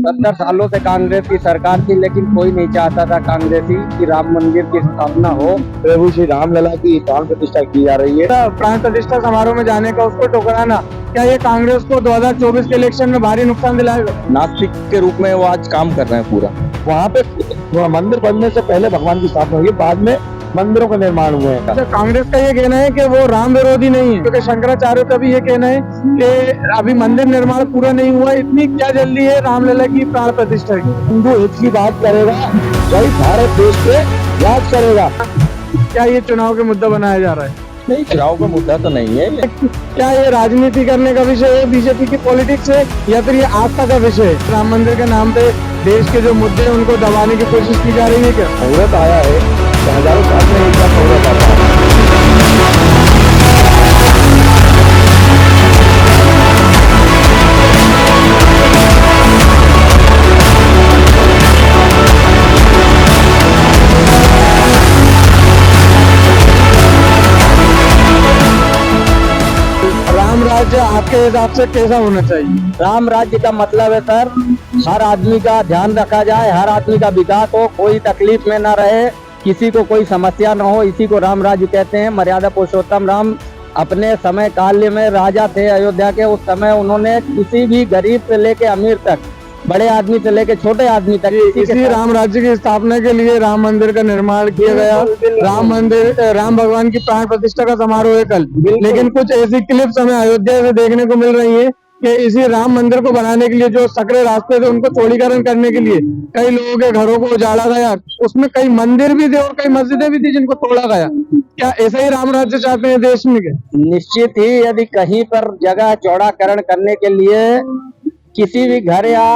70 सालों से कांग्रेस की सरकार थी, लेकिन कोई नहीं चाहता था कांग्रेसी कि राम मंदिर की स्थापना हो। प्रभु श्री रामलला की प्राण प्रतिष्ठा की जा रही है। प्राण प्रतिष्ठा समारोह में जाने का उसको टोकराना, क्या ये कांग्रेस को 2024 के इलेक्शन में भारी नुकसान दिलाएगा? नास्तिक के रूप में वो आज काम कर रहे हैं पूरा। वहाँ पे मंदिर बनने से पहले भगवान की स्थापना हुई, बाद में मंदिरों का निर्माण हुए हैं। अच्छा, कांग्रेस का ये कहना है कि वो राम विरोधी नहीं है, क्योंकि शंकराचार्य का भी ये कहना है कि अभी मंदिर निर्माण पूरा नहीं हुआ, इतनी क्या जल्दी है रामलला की प्राण प्रतिष्ठा की? हिंदू एक की बात करेगा, वही भारत देश के याद करेगा। क्या ये चुनाव का मुद्दा बनाया जा रहा है? नहीं, चुनाव का मुद्दा तो नहीं है। क्या ये राजनीति करने का विषय है, बीजेपी की पॉलिटिक्स है, या फिर ये आस्था का विषय है? राम मंदिर के नाम पे देश के जो मुद्दे हैं उनको दबाने की कोशिश की जा रही है क्या? मुहूर्त आया है, हजारों साल में एक बार मुहूर्त आता है। राम राज्य आपके हिसाब से कैसा होना चाहिए? राम राज्य का मतलब है सर, हर आदमी का ध्यान रखा जाए, हर आदमी का विकास हो, कोई तकलीफ में ना रहे, किसी को कोई समस्या ना हो, इसी को राम राज्य कहते हैं। मर्यादा पुरुषोत्तम राम अपने समय काल में राजा थे अयोध्या के। उस समय उन्होंने किसी भी गरीब से लेके अमीर तक, बड़े आदमी से लेके छोटे आदमी तक, इसी राम राज्य की स्थापना के लिए राम मंदिर का निर्माण किया गया। राम मंदिर, राम भगवान की प्राण प्रतिष्ठा का समारोह है कल, लेकिन कुछ ऐसी क्लिप्स हमें अयोध्या से देखने को मिल रही है कि इसी राम मंदिर को बनाने के लिए जो सकरे रास्ते थे उनको चौड़ीकरण करने के लिए कई लोगों के घरों को उजाड़ा गया। उसमें कई मंदिर भी थे और कई मस्जिदें भी थी जिनको तोड़ा गया। क्या ऐसा ही राम राज्य चाहते हैं देश में? निश्चित ही यदि कहीं पर जगह चौड़ाकरण करने के लिए किसी भी घर या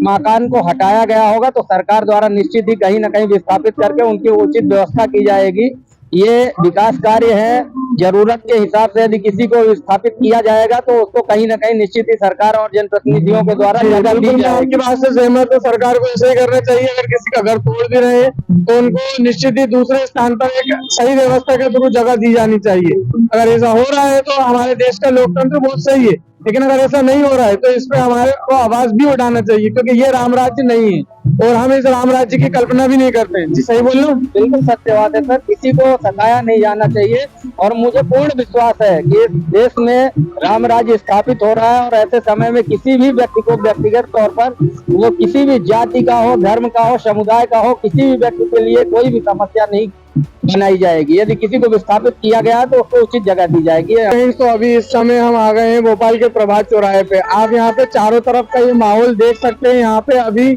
मकान को हटाया गया होगा तो सरकार द्वारा निश्चित ही कहीं न कहीं विस्थापित करके उनकी उचित व्यवस्था की जाएगी। ये विकास कार्य है, जरूरत के हिसाब से यदि किसी को विस्थापित किया जाएगा तो उसको कहीं न कहीं निश्चित ही सरकार और जनप्रतिनिधियों के द्वारा जगह दी जाएगी। आपकी बात से सहमत हूं, सरकार को ऐसा ही करना चाहिए। अगर किसी का घर तोड़ भी रहे तो उनको निश्चित ही दूसरे स्थान पर एक सही व्यवस्था के थ्रू जगह दी जानी चाहिए। अगर ऐसा हो रहा है तो हमारे देश का लोकतंत्र बहुत सही है, लेकिन अगर ऐसा नहीं हो रहा है तो इस पे हमारे को आवाज भी उठाना चाहिए, क्योंकि ये राम राज्य नहीं है और हम इस राम राज्य की कल्पना भी नहीं करते। जी सही बोल रहा हूँ? बिल्कुल सत्य बात है सर, किसी को सताया नहीं जाना चाहिए। और मुझे पूर्ण विश्वास है कि इस देश में राम राज्य स्थापित हो रहा है और ऐसे समय में किसी भी व्यक्ति को व्यक्तिगत तौर पर, वो किसी भी जाति का हो, धर्म का हो, समुदाय का हो, किसी भी व्यक्ति के लिए कोई भी समस्या नहीं बनाई जाएगी। यदि किसी को विस्थापित किया गया तो उसको उचित जगह दी जाएगी। तो अभी इस समय हम आ गए हैं भोपाल के प्रभात चौराहे पे। आप यहाँ पे चारों तरफ का ये माहौल देख सकते हैं। यहाँ पे अभी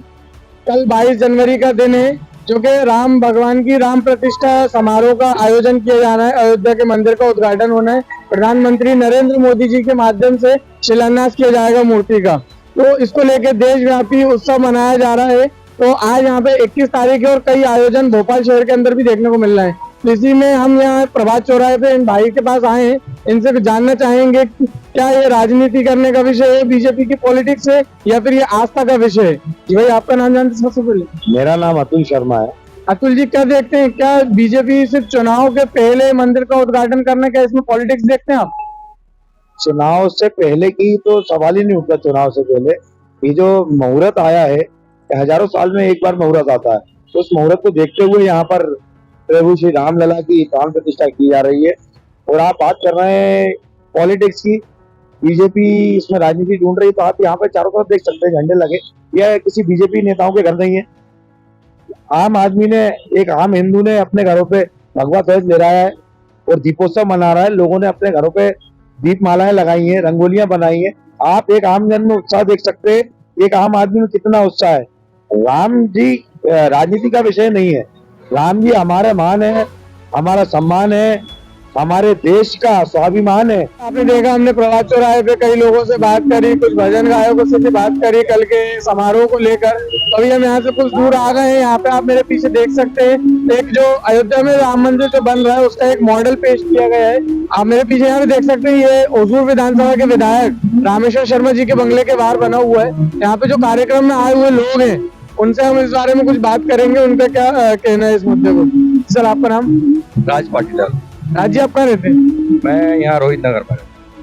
कल 22 जनवरी का दिन है, जो कि राम भगवान की राम प्रतिष्ठा समारोह का आयोजन किया जाना है। अयोध्या के मंदिर का उद्घाटन होना है। प्रधानमंत्री नरेंद्र मोदी जी के माध्यम से शिलान्यास किया जाएगा मूर्ति का। तो इसको लेकर देशव्यापी उत्सव मनाया जा रहा है। तो आज यहाँ पे 21 तारीख है और कई आयोजन भोपाल शहर के अंदर भी देखने को मिल रहे हैं। तो इसी में हम यहाँ प्रभात चौराहे पे इन भाई के पास आए हैं, इनसे जानना चाहेंगे क्या ये राजनीति करने का विषय है, बीजेपी की पॉलिटिक्स है, या फिर ये आस्था का विषय है? जी भाई, आपका नाम जानते सबसे पहले? मेरा नाम अतुल शर्मा है। अतुल जी, क्या देखते हैं, क्या बीजेपी सिर्फ चुनाव के पहले मंदिर का उद्घाटन करना, क्या इसमें पॉलिटिक्स देखते हैं आप? चुनाव से पहले की तो सवाल ही नहीं उठता। चुनाव से पहले ये जो मुहूर्त आया है, हजारों साल में एक बार मुहूर्त आता है, तो उस मुहूर्त को देखते हुए यहाँ पर प्रभु श्री रामलला की प्राण प्रतिष्ठा की जा रही है। और आप बात कर रहे हैं पॉलिटिक्स की, बीजेपी इसमें राजनीति ढूंढ रही है, तो आप यहाँ पे चारों तरफ देख सकते हैं झंडे लगे। यह किसी बीजेपी नेताओं के घर नहीं है। आम आदमी ने, एक आम हिंदू ने अपने घरों पे भगवा ध्वज ले रहा है और दीपोत्सव मना रहा है। लोगों ने अपने घरों पे दीप मालाएं लगाई हैं, रंगोलियां बनाई हैं। आप एक आम जन में उत्साह देख सकते हैं, एक आम आदमी में कितना उत्साह है। राम जी राजनीति का विषय नहीं है। राम जी हमारे मान है, हमारा सम्मान है, हमारे देश का स्वाभिमान है। आपने देखा, हमने प्रभात चौराहे पे कई लोगों से बात करी, कुछ भजन गायकों से भी बात करी कल के समारोह को लेकर। अभी हम यहाँ से कुछ दूर आ गए हैं। यहाँ पे आप मेरे पीछे देख सकते हैं, एक जो अयोध्या में राम मंदिर जो बन रहा है उसका एक मॉडल पेश किया गया है। आप मेरे पीछे यहाँ पे देख सकते हैं, ये ओसूर विधानसभा के विधायक रामेश्वर शर्मा जी के बंगले के बाहर बना हुआ है। यहाँ पे जो कार्यक्रम में आए हुए लोग हैं उनसे हम इस बारे में कुछ बात करेंगे, उनका क्या कहना है इस मुद्दे को। सर, आपका नाम? राज पाटीदार। राज जी, आप कहाँ रहते हैं? मैं यहाँ रोहित नगर पर।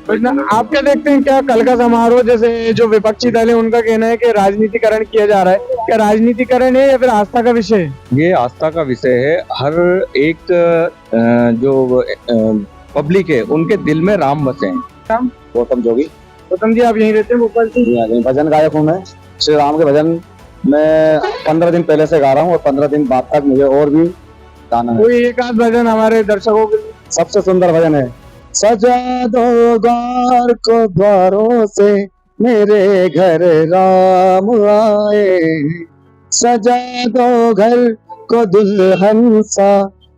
आप क्या देखते हैं, क्या कल का समारोह, जैसे जो विपक्षी दल है उनका कहना है कि राजनीतिकरण किया जा रहा है, क्या राजनीतिकरण है या फिर आस्था का विषय है? ये आस्था का विषय है। हर एक जो पब्लिक है उनके दिल में राम बसे हैं। राम? गौतम जोगी। गौतम जी, आप यहीं रहते हैं भोपाल से? भजन गायक हूँ मैं। श्री राम के भजन मैं 15 दिन पहले से गा रहा हूँ और 15 दिन बाद तक मुझे और भी गाना है। कोई एक आध भजन हमारे दर्शकों के लिए? सबसे सुंदर भजन है, सजा दो द्वार को द्वारों से मेरे घर राम आए, सजा दो घर को दुल्हन सा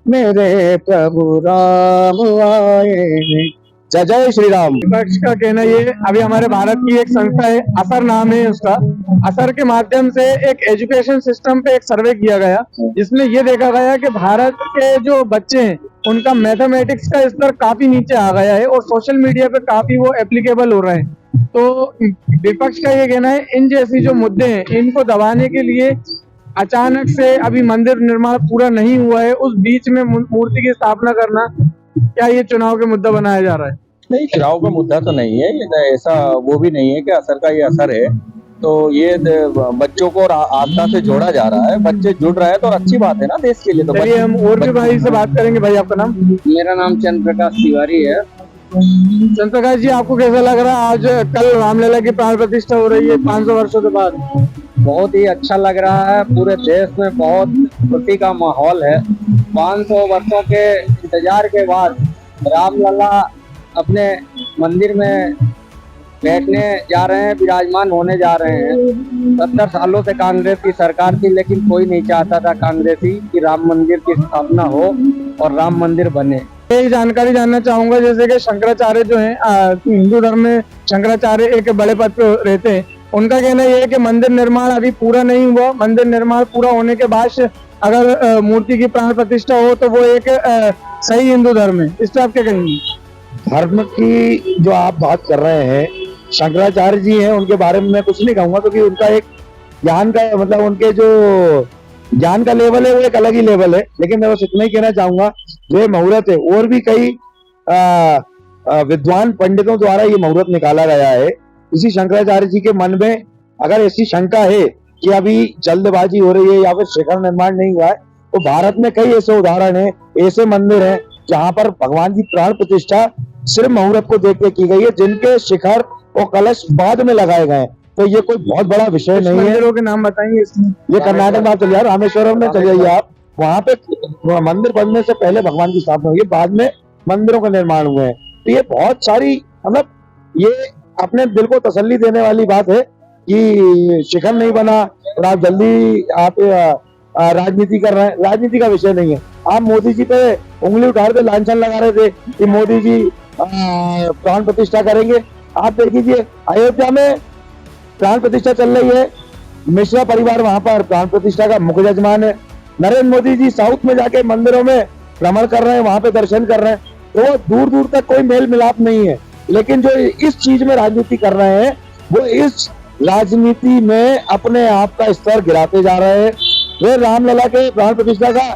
मेरे प्रभु राम आए। जय जय श्री राम। विपक्ष का कहना ये, अभी हमारे भारत की एक संस्था है, असर नाम है उसका, असर के माध्यम से एक एजुकेशन सिस्टम पे एक सर्वे किया गया जिसमें ये देखा गया कि भारत के जो बच्चे हैं उनका मैथमेटिक्स का स्तर काफी नीचे आ गया है और सोशल मीडिया पे काफी वो एप्लीकेबल हो रहे हैं। तो विपक्ष का ये कहना है, इन जैसी जो मुद्दे हैं इनको दबाने के लिए अचानक से अभी मंदिर निर्माण पूरा नहीं हुआ है, उस बीच में मूर्ति की स्थापना करना, क्या ये चुनाव के मुद्दा बनाया जा रहा है? नहीं, चुनाव का मुद्दा तो नहीं है ये, ऐसा वो भी नहीं है कि असर का ये असर है। तो ये बच्चों को आस्था से जोड़ा जा रहा है, बच्चे जुड़ रहे हैं तो अच्छी बात है ना देश के लिए। तो चलिए हम और भी भाई से बात करेंगे। भाई आपका नाम? मेरा नाम चंद्र प्रकाश तिवारी है। चंद्र प्रकाश जी, आपको कैसा लग रहा है, आज कल रामलला की प्राण प्रतिष्ठा हो रही है 500 वर्षों के बाद? बहुत ही अच्छा लग रहा है, पूरे देश में बहुत खुशी का माहौल है। 500 वर्षों के इंतजार के बाद रामलला अपने मंदिर में बैठने जा रहे हैं, विराजमान होने जा रहे हैं। 70 सालों से कांग्रेस की सरकार थी, लेकिन कोई नहीं चाहता था कांग्रेसी कि राम मंदिर की स्थापना हो और राम मंदिर बने। एक जानकारी जानना चाहूंगा, जैसे कि शंकराचार्य जो हैं, हिंदू धर्म में शंकराचार्य एक बड़े पद पे रहते हैं, उनका कहना यह है कि मंदिर निर्माण अभी पूरा नहीं हुआ, मंदिर निर्माण पूरा होने के बाद अगर मूर्ति की प्राण प्रतिष्ठा हो तो वो एक सही हिंदू धर्म है। इस पर आप क्या कहेंगे? धर्म की जो आप बात कर रहे हैं, शंकराचार्य जी हैं, उनके बारे में मैं कुछ नहीं कहूंगा क्योंकि उनका एक ज्ञान का मतलब उनके जो ज्ञान का लेवल है वो एक अलग ही लेवल है। लेकिन मैं बस इतना ही कहना चाहूंगा, जो ये मुहूर्त है और भी कई विद्वान पंडितों द्वारा ये मुहूर्त निकाला गया है। इसी शंकराचार्य जी के मन में अगर ऐसी शंका है कि अभी जल्दबाजी हो रही है या फिर शिखर निर्माण नहीं हुआ है, तो भारत में कई ऐसे उदाहरण है, ऐसे मंदिर हैं जहां पर भगवान की प्राण प्रतिष्ठा सिर्फ मुहूर्त को देख के की गई है, जिनके शिखर और कलश बाद में लगाए गए हैं। तो ये कोई बहुत बड़ा विषय नहीं है। मंदिरों के नाम बताएंगे इसमें? ये कर्नाटक में आप चलिए, रामेश्वरम में चले जाइए आप, वहां पे मंदिर बनने से पहले भगवान की स्थापना हुई है, बाद में मंदिरों का निर्माण हुए हैं। तो ये बहुत सारी मतलब ये अपने दिल को तसल्ली देने वाली बात है कि शिखर नहीं बना और आप जल्दी आप राजनीति कर रहे हैं। राजनीति का विषय नहीं है। आप मोदी जी पे उंगली उठा रहे थे, लांछन लगा रहे थे कि मोदी जी प्राण प्रतिष्ठा करेंगे। आप देख लीजिए, अयोध्या में प्राण प्रतिष्ठा चल रही है, मिश्रा परिवार वहां पर प्राण प्रतिष्ठा का मुख्य यजमान है। नरेंद्र मोदी जी साउथ में जाके मंदिरों में भ्रमण कर रहे हैं, वहां पे दर्शन कर रहे हैं। तो दूर दूर तक कोई मेल मिलाप नहीं है। लेकिन जो इस चीज में राजनीति कर रहे हैं, वो इस राजनीति में अपने आप का स्तर गिराते जा रहे हैं। वे रामलला के प्राण प्रतिष्ठा का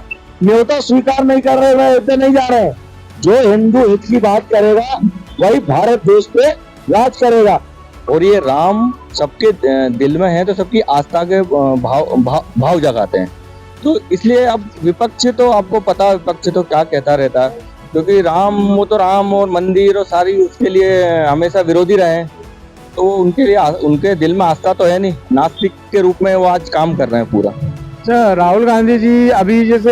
न्योता स्वीकार नहीं कर रहे, वे अयोध्या नहीं जा रहे हैं। जो हिंदू हित की बात करेगा वही भारत देश पे राज करेगा। और ये राम सबके दिल में है, तो सबकी आस्था के भाव जगाते हैं। तो इसलिए अब विपक्ष तो आपको पता, विपक्ष तो क्या कहता रहता है, क्योंकि राम वो तो राम और मंदिर और सारी उसके लिए हमेशा विरोधी रहे हैं। तो उनके लिए उनके दिल में आस्था तो है नहीं, नास्तिक के रूप में वो आज काम कर रहे हैं पूरा। अच्छा, राहुल गांधी जी अभी जैसे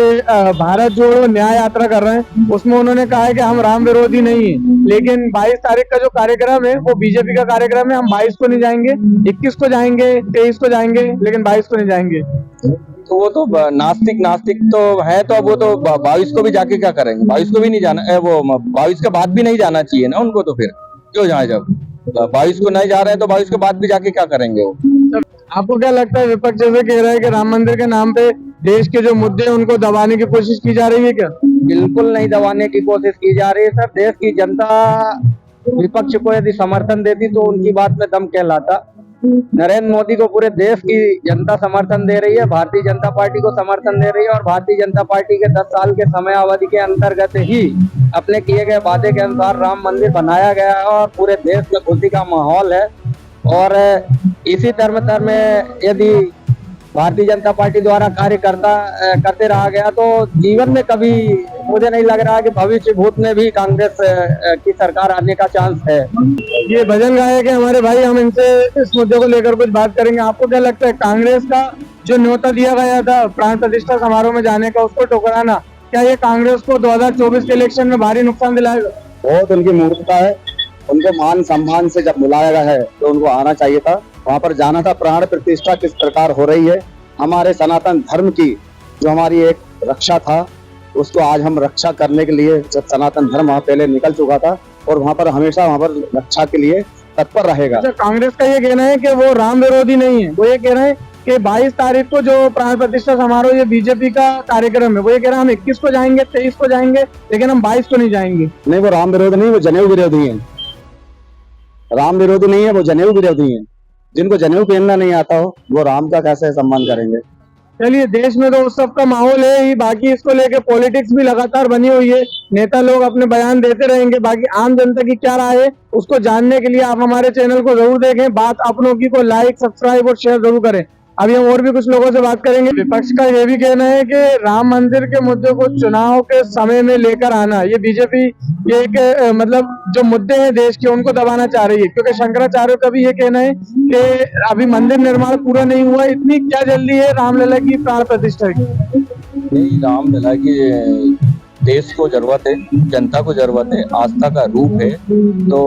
भारत जोड़ो न्याय यात्रा कर रहे हैं, उसमें उन्होंने कहा है कि हम राम विरोधी नहीं है, लेकिन 22 तारीख का जो कार्यक्रम है वो बीजेपी का कार्यक्रम है। हम 22 को नहीं जाएंगे, 21 को जाएंगे, 23 को जाएंगे, लेकिन 22 को नहीं जाएंगे। तो वो तो नास्तिक तो है, तो अब वो तो 22 को भी जाके क्या करेंगे? 22 को भी नहीं जाना, वो 22 के बाद भी नहीं जाना चाहिए ना उनको। तो फिर क्यों जाए? जब 22 को नहीं जा रहे हैं तो 22 के बाद भी जाके क्या करेंगे वो? आपको क्या लगता है, विपक्ष जैसे कह रहा है कि राम मंदिर के नाम पे देश के जो मुद्दे हैं उनको दबाने की कोशिश की जा रही है क्या? बिल्कुल नहीं दबाने की कोशिश की जा रही है सर। देश की जनता विपक्ष को यदि समर्थन देती तो उनकी बात में दम कहलाता। नरेंद्र मोदी को पूरे देश की जनता समर्थन दे रही है, भारतीय जनता पार्टी को समर्थन दे रही है और भारतीय जनता पार्टी के 10 साल के समय अवधि के अंतर्गत ही अपने किए गए वादे के अनुसार राम मंदिर बनाया गया है और पूरे देश में खुशी का माहौल है। और इसी तरह में यदि भारतीय जनता पार्टी द्वारा कार्य करते रहा गया तो जीवन में कभी मुझे नहीं लग रहा कि भविष्य भूत में भी कांग्रेस की सरकार आने का चांस है। ये भजन गायक है हमारे भाई, हम इनसे इस मुद्दे को लेकर कुछ बात करेंगे। आपको क्या लगता है कांग्रेस का जो न्योता दिया गया था प्राण प्रतिष्ठा समारोह में जाने का, उसको ठुकराना, क्या ये कांग्रेस को 2024 के इलेक्शन में भारी नुकसान दिलाएगा? बहुत उनकी मूर्खता है। उनको मान सम्मान से जब बुलाया गया है तो उनको आना चाहिए था, वहाँ पर जाना था। प्राण प्रतिष्ठा किस प्रकार हो रही है, हमारे सनातन धर्म की जो हमारी एक रक्षा था उसको आज हम रक्षा करने के लिए, जब सनातन धर्म वहाँ पहले निकल चुका था और वहाँ पर हमेशा वहाँ पर रक्षा के लिए तत्पर रहेगा। अच्छा, कांग्रेस का ये कहना है कि वो राम विरोधी नहीं है। वो ये कह रहे हैं कि 22 तारीख को जो प्राण प्रतिष्ठा समारोह ये बीजेपी का कार्यक्रम है, वो ये कह रहे हैं हम 21 को जाएंगे, 23 को जाएंगे, लेकिन हम 22 को नहीं जाएंगे। नहीं, वो राम विरोधी नहीं, वो जनेऊ विरोधी है। राम विरोधी नहीं है, वो जनेऊ विरोधी है। जिनको जनेऊ पहनना नहीं आता हो वो राम का कैसे सम्मान करेंगे? चलिए, देश में तो उस सब का माहौल है ही, बाकी इसको लेके पॉलिटिक्स भी लगातार बनी हुई है, नेता लोग अपने बयान देते रहेंगे। बाकी आम जनता की क्या राय है उसको जानने के लिए आप हमारे चैनल को जरूर देखें। बात अपनों की को लाइक, सब्सक्राइब और शेयर जरूर करें। अभी हम और भी कुछ लोगों से बात करेंगे। विपक्ष का ये भी कहना है कि राम मंदिर के मुद्दे को चुनाव के समय में लेकर आना, ये बीजेपी ये एक मतलब जो मुद्दे हैं देश के उनको दबाना चाह रही है, क्योंकि शंकराचार्य का भी ये कहना है कि अभी मंदिर निर्माण पूरा नहीं हुआ, इतनी क्या जल्दी है रामलला की प्राण प्रतिष्ठा की? नहीं, रामलला की देश को जरूरत है, जनता को जरूरत है, आस्था का रूप है। तो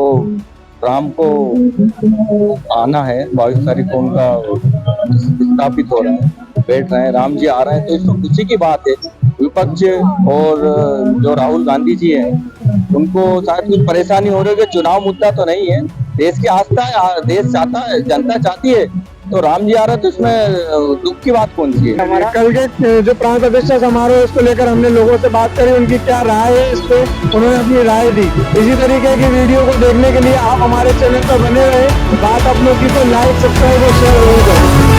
राम को आना है, 22 तारीख को उनका स्थापित हो रहा है, बैठ रहे हैं, राम जी आ रहे हैं, तो इसको खुशी की बात है। विपक्ष और जो राहुल गांधी जी हैं उनको शायद कुछ परेशानी हो रही है कि चुनाव मुद्दा तो नहीं है, देश की आस्था है, देश चाहता है, जनता चाहती है, तो राम जी आ रहे हैं तो इसमें दुख की बात कौन सी है? कल के जो प्राण प्रतिष्ठा समारोह है उसको लेकर हमने लोगों से बात करी, उनकी क्या राय है इस पे, उन्होंने अपनी राय दी। इसी तरीके की वीडियो को देखने के लिए आप हमारे चैनल पर बने रहे। बात अपनों की तो लाइक, सब्सक्राइब और शेयर जरूर करें।